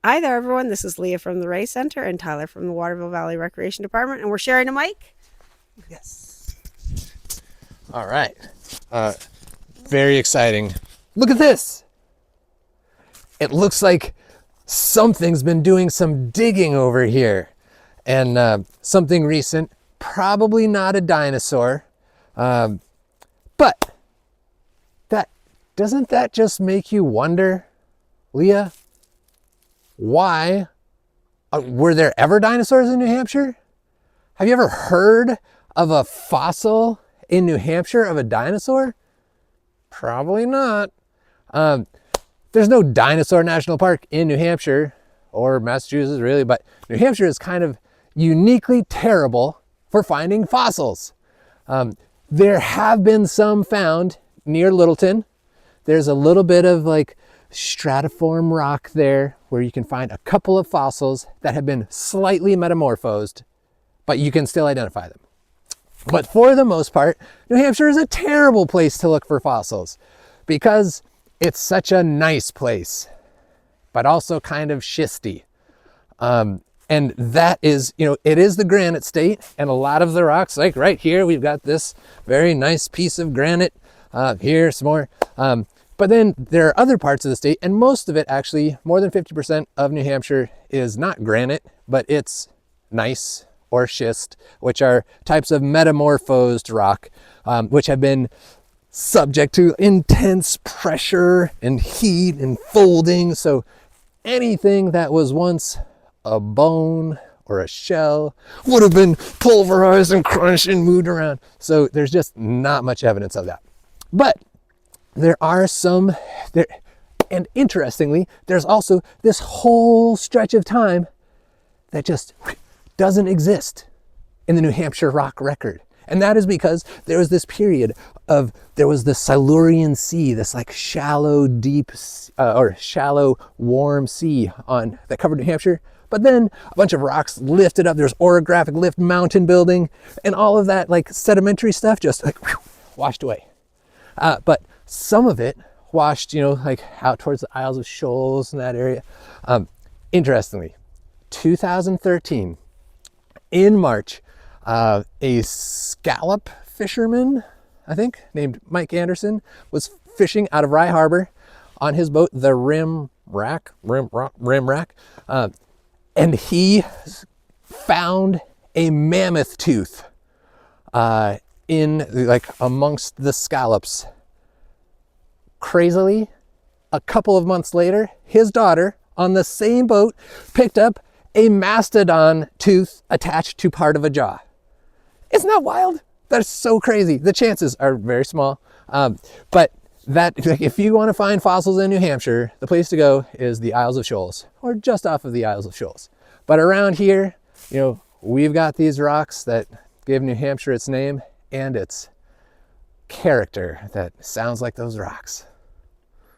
Hi there, everyone. This is Leah from the Ray Center and Tyler from the Waterville Valley Recreation Department, and we're sharing a mic. Yes. All right. Very exciting. Look at this. It looks like something's been doing some digging over here. And something recent, probably not a dinosaur. But doesn't that just make you wonder, Leah, why were there ever dinosaurs in New Hampshire? Have you ever heard of a fossil in New Hampshire of a dinosaur? Probably not. There's no dinosaur national park in New Hampshire or Massachusetts really, but New Hampshire is kind of uniquely terrible for finding fossils. There have been some found near Littleton. There's a little bit of like stratiform rock there where you can find a couple of fossils that have been slightly metamorphosed, but you can still identify them. But for the most part, New Hampshire is a terrible place to look for fossils because it's such a nice place, but also kind of schisty. And that is, it is the granite state, and a lot of the rocks, like right here, we've got this very nice piece of granite. Here, some more. But then there are other parts of the state, and most of it actually, more than 50% of New Hampshire is not granite, but it's gneiss or schist, which are types of metamorphosed rock, which have been subject to intense pressure and heat and folding. So anything that was once a bone or a shell would have been pulverized and crunched and moved around. So there's just not much evidence of that. But there are some there, and interestingly, there's also this whole stretch of time that just doesn't exist in the New Hampshire rock record. And that is because there was this period there was the Silurian Sea, this like shallow, deep, or shallow, warm sea that covered New Hampshire. But then a bunch of rocks lifted up. There's orographic lift mountain building, and all of that like sedimentary stuff just like washed away. But some of it washed, like out towards the Isles of Shoals and that area. Interestingly, 2013, in March, a scallop fisherman, I think, named Mike Anderson, was fishing out of Rye Harbor on his boat, the Rim Rack, and he found a mammoth tooth in like amongst the scallops. Crazily, a couple of months later, his daughter on the same boat picked up a mastodon tooth attached to part of a jaw. Isn't that wild? That's so crazy. The chances are very small. But if you want to find fossils in New Hampshire, the place to go is the Isles of Shoals, or just off of the Isles of Shoals. But around here, we've got these rocks that give New Hampshire its name and its character that sounds like those rocks.